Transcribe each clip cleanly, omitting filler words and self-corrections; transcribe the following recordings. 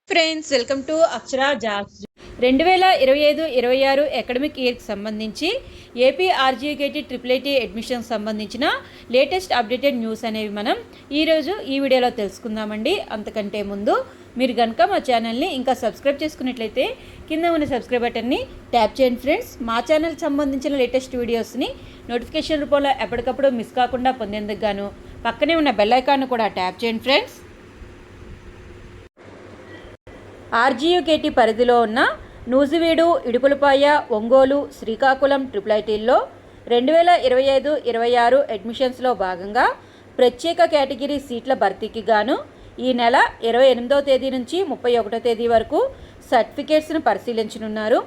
Friends, welcome to Akshara jobs. 2025-26 academic ఇయర్కి సంబంధించి AP RGKT triple IT అడ్మిషన్కి సంబంధించిన latest updated news అనేవి మనం ఈరోజు ఈ వీడియోలో తెలుసుకుందామండి. అంతకంటే ముందు మీరు కనుక మా ఛానల్ని ఇంకా సబ్స్క్రైబ్ చేసుకున్నట్లయితే కింద ఉన్న సబ్స్క్రైబ్ బటన్ని ట్యాప్ చేయండి ఫ్రెండ్స్. మా ఛానల్కి సంబంధించిన లేటెస్ట్ వీడియోస్ని నోటిఫికేషన్ రూపంలో ఎప్పటికప్పుడు మిస్ కాకుండా పొందేందుకు గాను పక్కనే ఉన్న బెల్ ఐకాన్ను కూడా ట్యాప్ చేయండి ఫ్రెండ్స్. ఆర్జీయుకేటీ పరిధిలో ఉన్న నూజివీడు, ఇడుపులపాయ, ఒంగోలు, శ్రీకాకుళం ట్రిపుల్ ఐటీల్లో 2025-26 అడ్మిషన్స్లో భాగంగా ప్రత్యేక కేటగిరీ సీట్ల భర్తీకి గాను ఈ నెల 28వ తేదీ నుంచి 31వ తేదీ వరకు సర్టిఫికేట్స్ను పరిశీలించనున్నారు.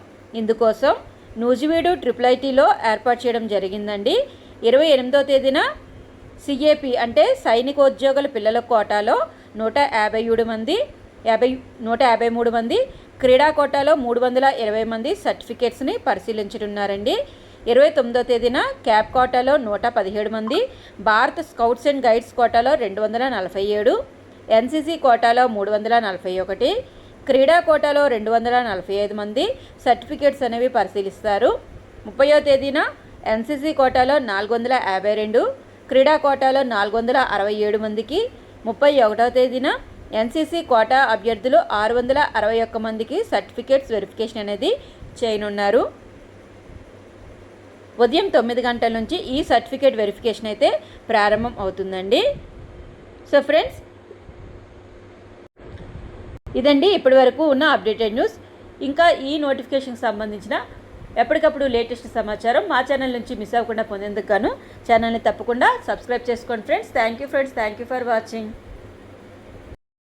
ఇందుకోసం నూజివీడు ట్రిపుల్ ఐటీలో ఏర్పాటు చేయడం జరిగిందండి. 28వ తేదీన సిఏపి అంటే సైనికోద్యోగుల పిల్లల కోటాలో 153 మంది, క్రీడా కోటాలో 320 మంది సర్టిఫికేట్స్ని పరిశీలించనున్నారండి. 29వ తేదీన క్యాప్ కోటాలో 117 మంది, భారత్ స్కౌట్స్ అండ్ గైడ్స్ కోటాలో 247, ఎన్సీసీ కోటాలో 341, క్రీడా కోటాలో 245 మంది సర్టిఫికేట్స్ అనేవి పరిశీలిస్తారు. 30వ తేదీన ఎన్సీసీ కోటాలో 452, క్రీడా కోటాలో 467 మందికి, 31వ తేదీన ఎన్సీసీ కోటా అభ్యర్థులు 661 మందికి సర్టిఫికేట్స్ వెరిఫికేషన్ అనేది చేయనున్నారు. ఉదయం 9 గంటల నుంచి ఈ సర్టిఫికేట్ వెరిఫికేషన్ అయితే ప్రారంభం అవుతుందండి. సో ఫ్రెండ్స్, ఇదండి ఇప్పటి వరకు ఉన్న అప్డేటెడ్ న్యూస్. ఇంకా ఈ నోటిఫికేషన్కి సంబంధించిన ఎప్పటికప్పుడు లేటెస్ట్ సమాచారం మా ఛానల్ నుంచి మిస్ అవ్వకుండా పొందేందుకు గాను ఛానల్ని తప్పకుండా సబ్స్క్రైబ్ చేసుకోండి friends. Thank you for watching.